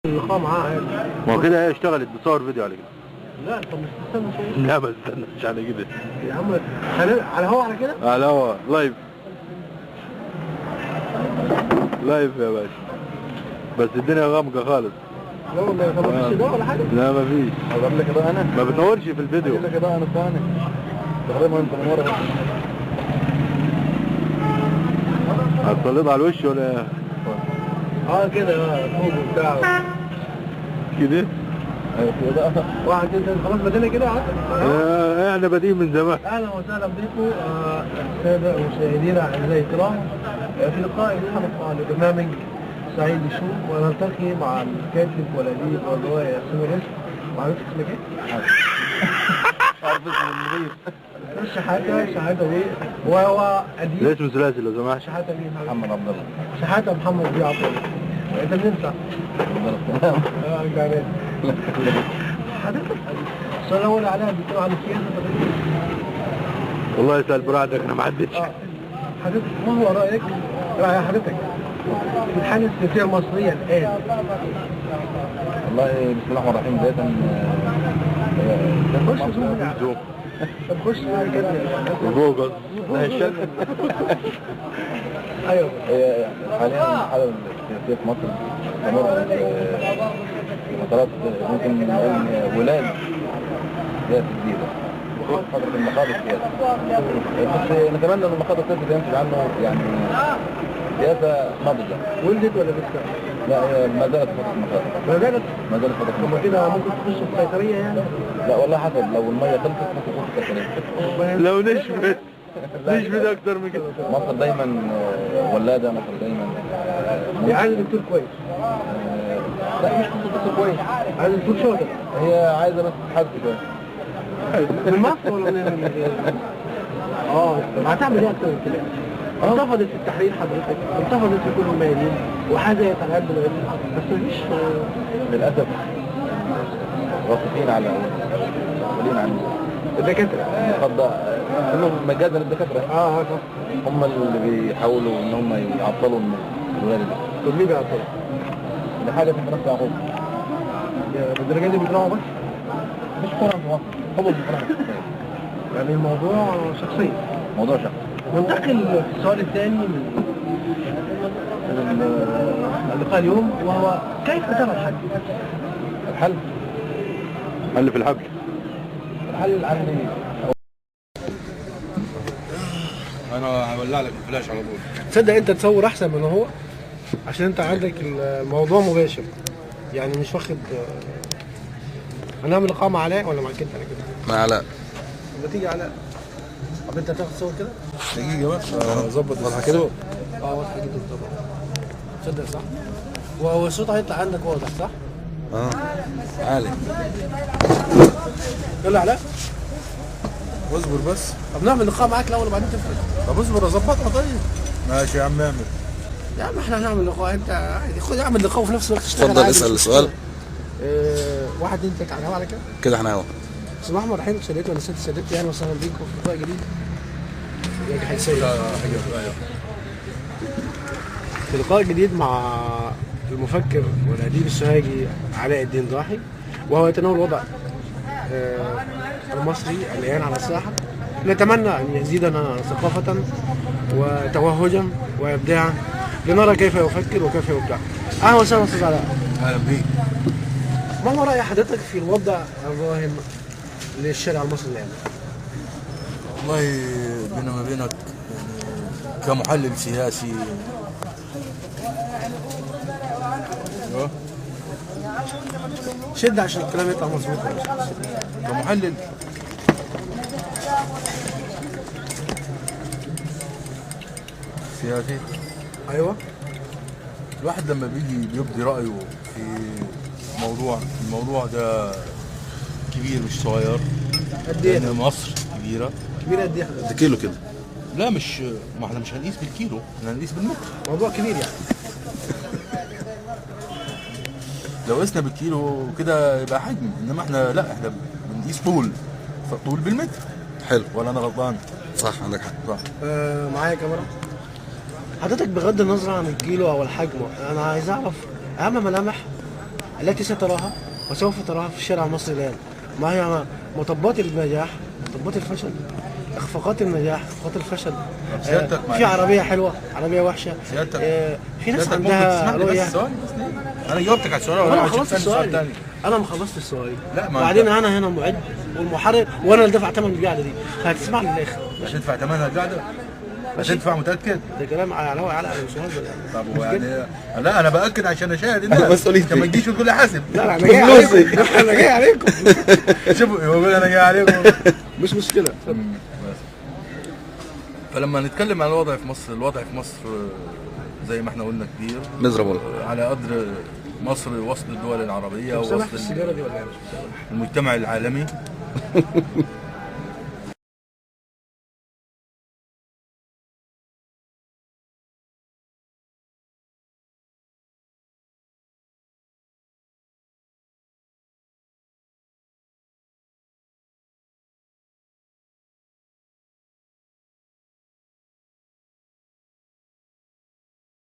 اللقاء معاه عادي. ما هو كده هي اشتغلت بتصور فيديو على كده. لا طب مش تستنى شويه. لا ما استناش على كده يا عم على هو على كده. على هو لايف لايف يا باشا، بس الدنيا غامقه خالص. لا والله طب مفيش اضاءه ولا حاجه؟ لا ما فيش. اجيب لك اضاءه انا؟ ما بتنورش في الفيديو. اجيب لك اضاءه انا ثاني تقريبا انت من ورا. هتسلط على الوش ولا كده فوق وبتاع كده؟ ايوه في اضاءه. واحد انت خلاص بدينا كده احنا بادئين من زمان. اهلا وسهلا بكم الساده مشاهدينا اعزائي الكرام في لقاء حلقه لبرنامج سعيد الشوق، ونلتقي مع الكاتب والاديب والروائي ياسين الرشد. وعرفت اسمك ايه؟ عارف اسم المدير شحاته بيه، وهو اديب. ليش اسم ثلاثي لو سمحت؟ شحاته مين؟ محمد عبد الله. شحاته محمد بيه عبد الله. انت منين انت؟ انت عارف حضرتك السؤال الاول عليها بيتكلم عن السياسه. والله يسأل براحتك انا ما عدتش. حضرتك ما هو راي حضرتك في الحاله السياسيه المصريه الان؟ والله بسم الله الرحمن الرحيم. بدايه خش زوم. طب خش كده فوق ايوه. حاليا الحاله السياسيه في مصر تمر فترات ممكن نقول ولاد سياسه جديده فتره المخاض السياسي، بس نتمنى ان المخاض السياسي اللي ينتج عنه يعني سياسه ناضجه. ولدت ولا لسه؟ لا هي ما زالت فتره المخاض. ما زالت فتره طب المخاض. كده ممكن تخش في قيصريه يعني؟ لا والله حسب، لو الميه خلصت ممكن تخش كسريه. لو نشفت اكتر من كده. مصر دايما ولاده، مصر دايما عايز دكتور كويس. لا مش قصه دكتور كويس، عايز دكتور شاطر. هي عايزه بس تحدث شويه. من مصر ولا من هتعمل ايه اكتر من كده؟ انتفضت في التحرير حضرتك، انتفضت في كل الميادين وحاجه يتعدى بس مفيش للاسف واقفين على مسؤولين عن الدكاتره. المخاض انهم مجازا للدكاتره. صح. هم اللي بيحاولوا ان هم يعطلوا الولاد دي. طب ليه بيعطلوا؟ دي حاجه في نفس يعقوب. بالدرجه دي بيطلعوا بس؟ مش كوره في مصر، حب الكوره. يعني الموضوع شخصي. موضوع شخصي. ننتقل للسؤال الثاني من اللقاء اليوم، وهو كيف ترى الحل؟ الحل حل في الحبل. الحل عندي انا هولع لك الفلاش على طول. تصدق انت تصور احسن من هو، عشان انت عندك الموضوع مباشر، يعني مش واخد. هنعمل لقاء مع علاء ولا مع كده؟ انا كده مع علاء. لما تيجي علاء، طب انت هتاخد صور كده؟ دقيقه بس اظبط واضحه كده. واضحه جدا طبعا. تصدق صح؟ والصوت هيطلع عندك واضح صح؟ عالي. يلا علاء اصبر بس. طب نعمل لقاء معاك الاول وبعدين تفرق. طب اصبر اظبطها. طيب ماشي يا عم اعمل. يا عم احنا هنعمل لقاء، انت عادي خد اعمل لقاء وفي نفس الوقت اشتغل. اتفضل اسال السؤال. واحد انت على الهوا على كده. كده احنا هوا. بسم الله الرحمن الرحيم. سادتي ونسيت سادتي، اهلا وسهلا بيكم في لقاء جديد. يا حاج سيد. في لقاء جديد مع المفكر والاديب السوهاجي علاء الدين ضاحي، وهو يتناول وضع المصري الان على الساحه. نتمنى ان يزيدنا ثقافه وتوهجا وابداعا لنرى كيف يفكر وكيف يبدع. اهلا وسهلا استاذ علاء. اهلا بيك. ما هو راي حضرتك في الوضع الراهن للشارع المصري الان؟ والله بيني وما بينك يعني كمحلل سياسي شد عشان الكلام يطلع مظبوط. كمحلل سياسي، ايوه. الواحد لما بيجي بيبدي رأيه في الموضوع ده كبير مش صغير. قد ايه؟ لأن مصر كبيرة. كبير قد ايه؟ قد كيلو كده. لا مش، ما احنا مش هنقيس بالكيلو، احنا هنقيس بالمتر. موضوع كبير يعني. لو قسنا بالكيلو كده يبقى حجم، انما احنا لا، احنا بنقيس طول، فالطول بالمتر. حلو. ولا انا غلطان؟ صح عندك حق. صح. معايا كاميرا. حضرتك بغض النظر عن الكيلو او الحجم، انا عايز اعرف اهم ملامح التي ستراها وسوف تراها في الشارع المصري الآن. ما هي مطبات النجاح، مطبات الفشل، اخفاقات النجاح، اخفاقات الفشل. سيادتك في عربية حلوة، عربية وحشة. سيادتك في ناس سيادتك ممكن عندها تسمح لي بس رؤية. ثواني بس ليه؟ انا جاوبتك على السؤال انا ولا ما عايز خلصت تسالني سؤال السؤال، تاني؟ انا ما خلصت السؤال. لا، ما بعدين أنت- انا هنا المعد والمحرر، وانا اللي دافع ثمن القعده دي، هتسمع لي الاخر. مش هتدفع ثمنها القعده؟ مش هتدفع متاكد؟ ده كلام على سؤال ده. طب هو يعني لا انا باكد عشان اشاهد الناس. مسؤوليتي. عشان ما تجيش وتقول لي حاسب. لا لا، انا جاي عليكم، انا جاي عليكم. شوفوا هو بيقول انا جاي عليكم. مش مشكله. بس. فلما نتكلم عن الوضع في مصر، الوضع في مصر زي ما احنا قلنا كتير مزربل. على قدر مصر وسط الدول العربية سامح ووسط في السيجاره دي ولا مش المجتمع العالمي